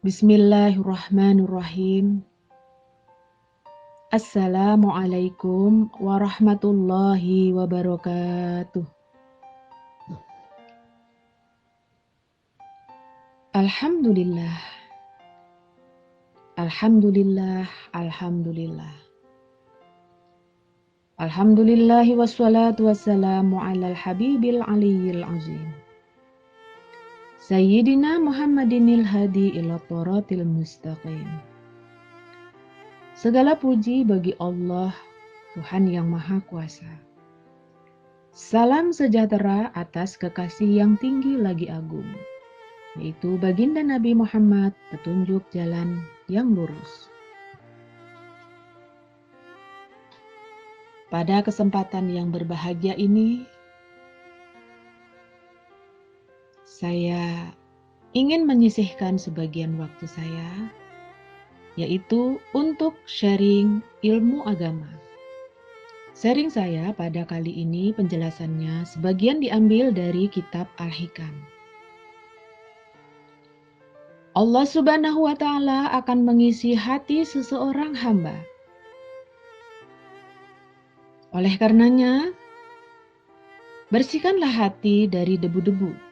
Bismillahirrahmanirrahim. Assalamualaikum warahmatullahi wabarakatuh. Alhamdulillah. Alhamdulillah. Alhamdulillah. Alhamdulillahi wassalatu wassalamu alal habibil aliyil azim. Sayyidina Muhammadinil hadi ila tharatil mustaqim. Segala puji bagi Allah, Tuhan yang Maha Kuasa. Salam sejahtera atas kekasih yang tinggi lagi agung, yaitu baginda Nabi Muhammad, petunjuk jalan yang lurus. Pada kesempatan yang berbahagia ini, saya ingin menyisihkan sebagian waktu saya, yaitu untuk sharing ilmu agama. Sharing saya pada kali ini penjelasannya sebagian diambil dari kitab Al-Hikam. Allah Subhanahu wa Ta'ala akan mengisi hati seseorang hamba. Oleh karenanya, bersihkanlah hati dari debu-debu.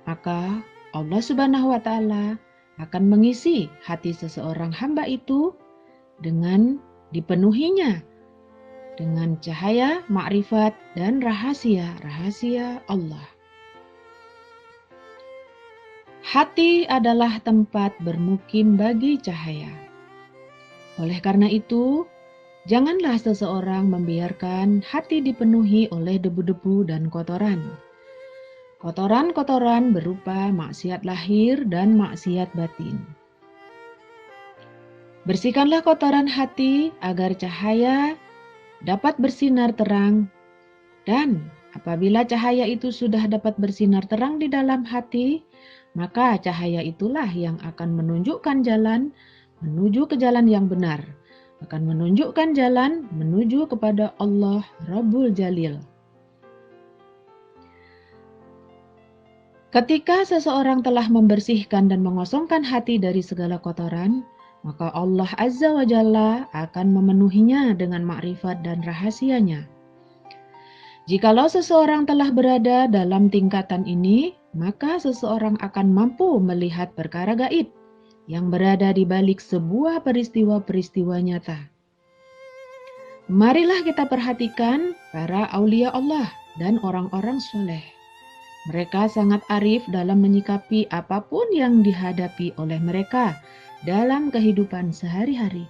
Maka Allah Subhanahu wa Ta'ala akan mengisi hati seseorang hamba itu dengan dipenuhinya dengan cahaya, makrifat, dan rahasia-rahasia Allah. Hati adalah tempat bermukim bagi cahaya. Oleh karena itu, janganlah seseorang membiarkan hati dipenuhi oleh debu-debu dan kotoran. Kotoran-kotoran berupa maksiat lahir dan maksiat batin. Bersihkanlah kotoran hati agar cahaya dapat bersinar terang, dan apabila cahaya itu sudah dapat bersinar terang di dalam hati, maka cahaya itulah yang akan menunjukkan jalan menuju ke jalan yang benar, akan menunjukkan jalan menuju kepada Allah Rabbul Jalil. Ketika seseorang telah membersihkan dan mengosongkan hati dari segala kotoran, maka Allah Azza wa Jalla akan memenuhinya dengan makrifat dan rahasianya. Jikalau seseorang telah berada dalam tingkatan ini, maka seseorang akan mampu melihat perkara gaib yang berada di balik sebuah peristiwa-peristiwa nyata. Marilah kita perhatikan para aulia Allah dan orang-orang soleh. Mereka sangat arif dalam menyikapi apapun yang dihadapi oleh mereka dalam kehidupan sehari-hari.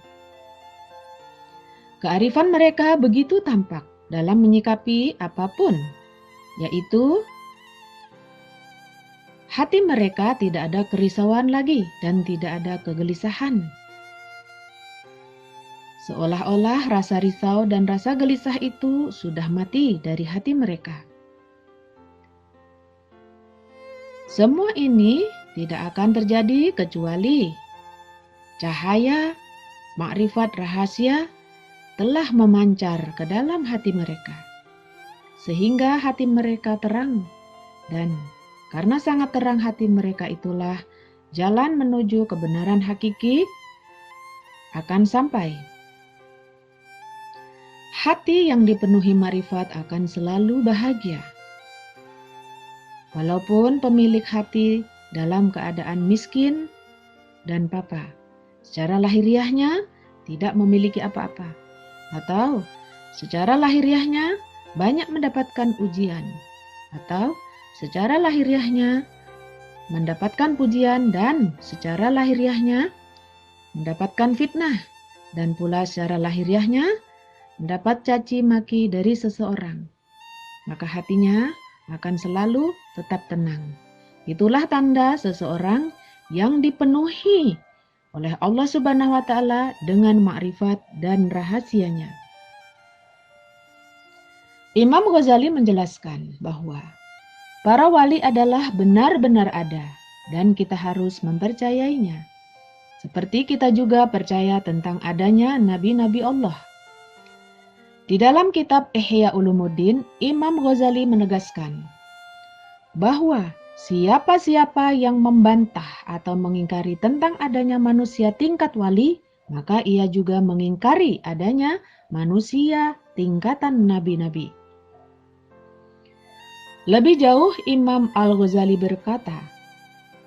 Kearifan mereka begitu tampak dalam menyikapi apapun, yaitu hati mereka tidak ada kerisauan lagi dan tidak ada kegelisahan. Seolah-olah rasa risau dan rasa gelisah itu sudah mati dari hati mereka. Semua ini tidak akan terjadi kecuali cahaya, makrifat rahasia telah memancar ke dalam hati mereka, sehingga hati mereka terang, dan karena sangat terang hati mereka itulah jalan menuju kebenaran hakiki akan sampai. Hati yang dipenuhi makrifat akan selalu bahagia. Walaupun pemilik hati dalam keadaan miskin dan papa, secara lahiriahnya tidak memiliki apa-apa, atau secara lahiriahnya banyak mendapatkan ujian, atau secara lahiriahnya mendapatkan pujian dan secara lahiriahnya mendapatkan fitnah, dan pula secara lahiriahnya mendapat caci maki dari seseorang, maka hatinya akan selalu tetap tenang. Itulah tanda seseorang yang dipenuhi oleh Allah Subhanahu wa Ta'ala dengan makrifat dan rahasianya. Imam Ghazali menjelaskan bahwa para wali adalah benar-benar ada dan kita harus mempercayainya. Seperti kita juga percaya tentang adanya nabi-nabi Allah. Di dalam kitab Ihya Ulumuddin, Imam Ghazali menegaskan bahwa Siapa-siapa yang membantah atau mengingkari tentang adanya manusia tingkat wali, maka ia juga mengingkari adanya manusia tingkatan nabi-nabi. Lebih jauh, Imam Al-Ghazali berkata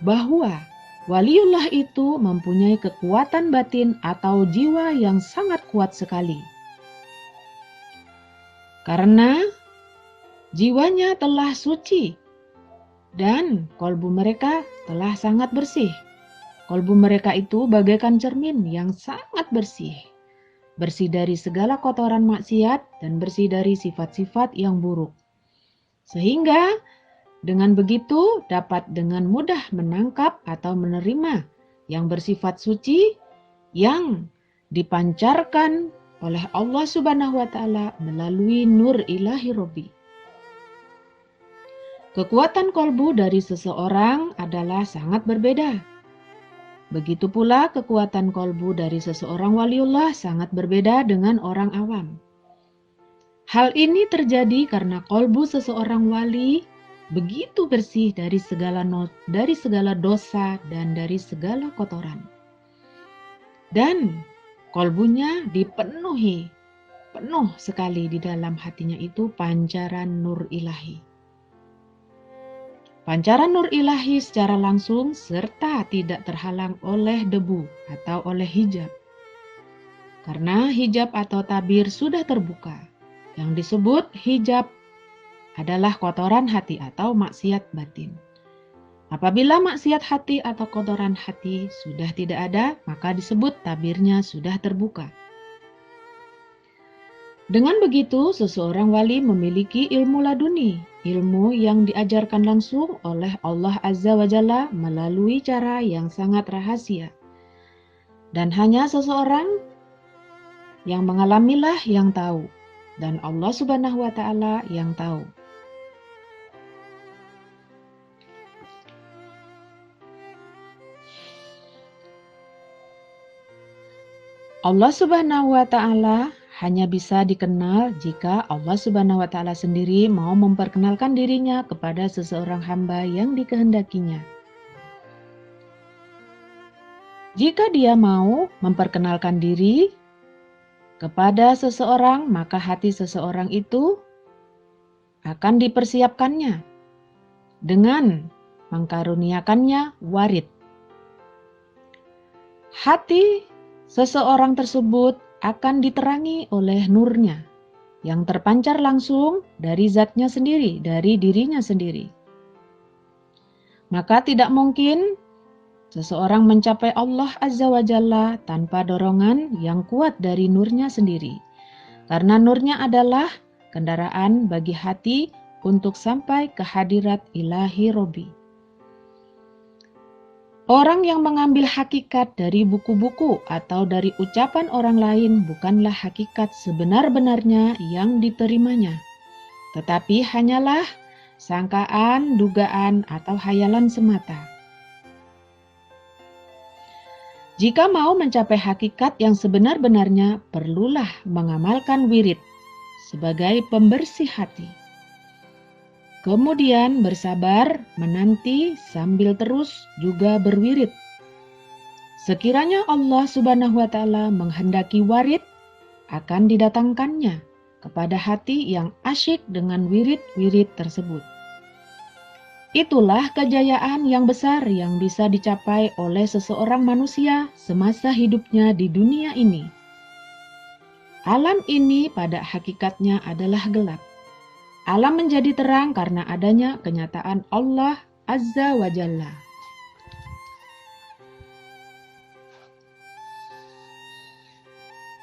bahwa waliullah itu mempunyai kekuatan batin atau jiwa yang sangat kuat sekali. Karena jiwanya telah suci dan kolbu mereka telah sangat bersih. Kolbu mereka itu bagaikan cermin yang sangat bersih. Bersih dari segala kotoran maksiat dan bersih dari sifat-sifat yang buruk. Sehingga dengan begitu dapat dengan mudah menangkap atau menerima yang bersifat suci yang dipancarkan oleh Allah Subhanahu wa Ta'ala melalui nur ilahi Robbi. Kekuatan kolbu dari seseorang adalah sangat berbeda. Begitu pula kekuatan kolbu dari seseorang waliullah sangat berbeda dengan orang awam. Hal ini terjadi karena kolbu seseorang wali begitu bersih dari segala dosa dan dari segala kotoran. Dan kolbunya dipenuhi, penuh sekali di dalam hatinya itu pancaran nur ilahi. Pancaran nur ilahi secara langsung serta tidak terhalang oleh debu atau oleh hijab. Karena hijab atau tabir sudah terbuka. Yang disebut hijab adalah kotoran hati atau maksiat batin. Apabila maksiat hati atau kotoran hati sudah tidak ada, maka disebut tabirnya sudah terbuka. Dengan begitu, seseorang wali memiliki ilmu laduni, ilmu yang diajarkan langsung oleh Allah Azza wa Jalla melalui cara yang sangat rahasia. Dan hanya seseorang yang mengalamilah yang tahu. Dan Allah Subhanahu wa Ta'ala yang tahu. Allah Subhanahu wa Ta'ala hanya bisa dikenal jika Allah Subhanahu wa Ta'ala sendiri mau memperkenalkan dirinya kepada seseorang hamba yang dikehendakinya. Jika dia mau memperkenalkan diri kepada seseorang, maka hati seseorang itu akan dipersiapkannya dengan mengkaruniakannya warid. Hati seseorang tersebut akan diterangi oleh nurnya yang terpancar langsung dari zatnya sendiri, dari dirinya sendiri. Maka tidak mungkin seseorang mencapai Allah Azza wa Jalla tanpa dorongan yang kuat dari nurnya sendiri. Karena nurnya adalah kendaraan bagi hati untuk sampai ke hadirat ilahi Robbi. Orang yang mengambil hakikat dari buku-buku atau dari ucapan orang lain bukanlah hakikat sebenar-benarnya yang diterimanya, tetapi hanyalah sangkaan, dugaan, atau hayalan semata. Jika mau mencapai hakikat yang sebenar-benarnya, perlulah mengamalkan wirid sebagai pembersih hati. Kemudian bersabar, menanti sambil terus juga berwirid. Sekiranya Allah Subhanahu wa Ta'ala menghendaki warid, akan didatangkannya kepada hati yang asyik dengan wirid-wirid tersebut. Itulah kejayaan yang besar yang bisa dicapai oleh seseorang manusia semasa hidupnya di dunia ini. Alam ini pada hakikatnya adalah gelap. Alam menjadi terang karena adanya kenyataan Allah Azza wa Jalla.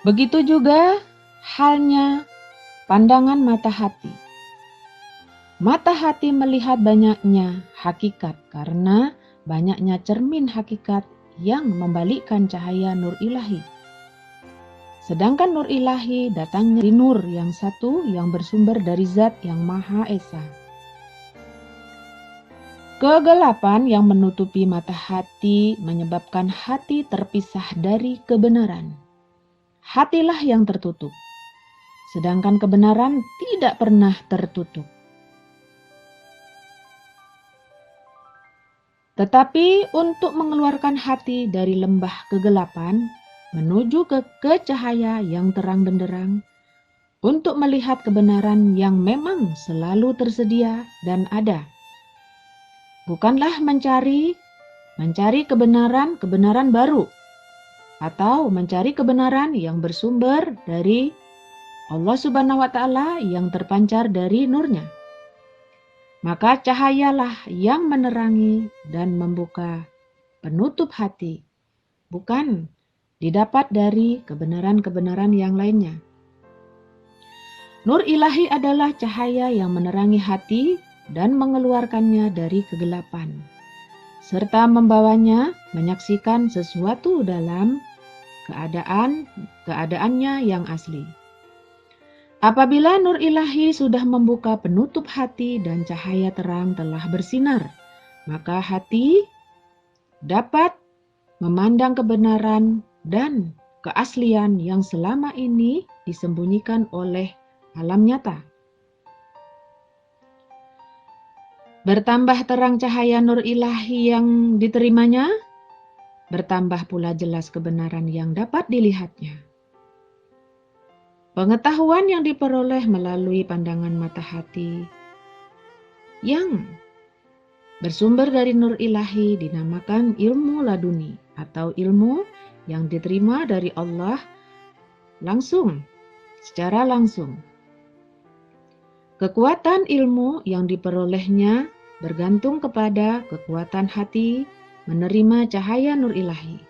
Begitu juga halnya pandangan mata hati. Mata hati melihat banyaknya hakikat karena banyaknya cermin hakikat yang membalikkan cahaya nur ilahi. Sedangkan nur ilahi datangnya dari nur yang satu yang bersumber dari zat yang Maha Esa. Kegelapan yang menutupi mata hati menyebabkan hati terpisah dari kebenaran. Hatilah yang tertutup, sedangkan kebenaran tidak pernah tertutup. Tetapi untuk mengeluarkan hati dari lembah kegelapan menuju ke cahaya yang terang benderang, untuk melihat kebenaran yang memang selalu tersedia dan ada. Bukanlah mencari kebenaran baru, atau mencari kebenaran yang bersumber dari Allah Subhanahu wa Ta'ala yang terpancar dari nurnya. Maka cahayalah yang menerangi dan membuka penutup hati, bukan didapat dari kebenaran-kebenaran yang lainnya. Nur ilahi adalah cahaya yang menerangi hati dan mengeluarkannya dari kegelapan, serta membawanya menyaksikan sesuatu dalam keadaannya yang asli. Apabila nur ilahi sudah membuka penutup hati dan cahaya terang telah bersinar, maka hati dapat memandang kebenaran dan keaslian yang selama ini disembunyikan oleh alam nyata. Bertambah terang cahaya nur ilahi yang diterimanya, bertambah pula jelas kebenaran yang dapat dilihatnya. Pengetahuan yang diperoleh melalui pandangan mata hati yang bersumber dari nur ilahi dinamakan ilmu laduni atau ilmu yang diterima dari Allah secara langsung. Kekuatan ilmu yang diperolehnya bergantung kepada kekuatan hati menerima cahaya nur ilahi.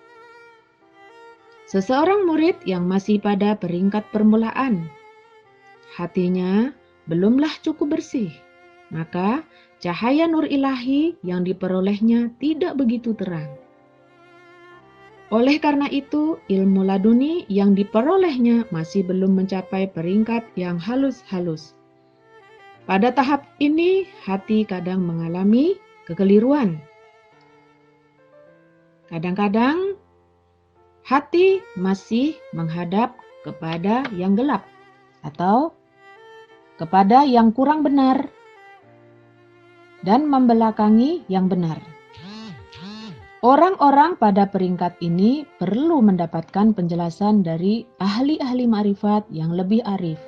Seseorang murid yang masih pada peringkat permulaan, hatinya belumlah cukup bersih, maka cahaya nur ilahi yang diperolehnya tidak begitu terang. Oleh karena itu, ilmu laduni yang diperolehnya masih belum mencapai peringkat yang halus-halus. Pada tahap ini, hati kadang mengalami kekeliruan. Kadang-kadang hati masih menghadap kepada yang gelap atau kepada yang kurang benar dan membelakangi yang benar. Orang-orang pada peringkat ini perlu mendapatkan penjelasan dari ahli-ahli ma'rifat yang lebih arif.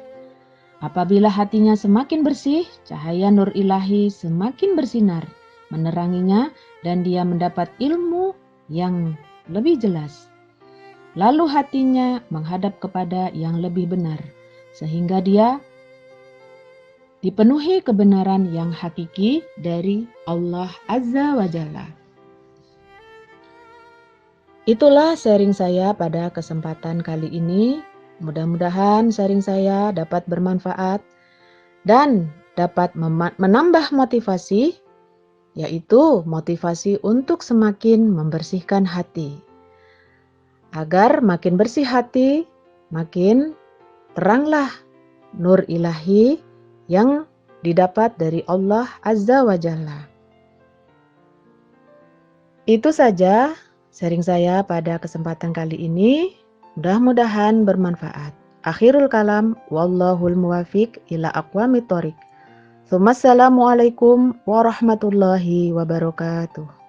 Apabila hatinya semakin bersih, cahaya nur ilahi semakin bersinar, meneranginya, dan dia mendapat ilmu yang lebih jelas. Lalu hatinya menghadap kepada yang lebih benar, sehingga dia dipenuhi kebenaran yang hakiki dari Allah Azza wa Jalla. Itulah sharing saya pada kesempatan kali ini. Mudah-mudahan sharing saya dapat bermanfaat dan dapat menambah motivasi, yaitu motivasi untuk semakin membersihkan hati. Agar makin bersih hati, makin teranglah nur ilahi yang didapat dari Allah Azza wa Jalla. Itu saja sharing saya pada kesempatan kali ini. Mudah-mudahan bermanfaat. Akhirul kalam, wallahul muwafiq ila aqwamit thoriq. Assalamualaikum warahmatullahi wabarakatuh.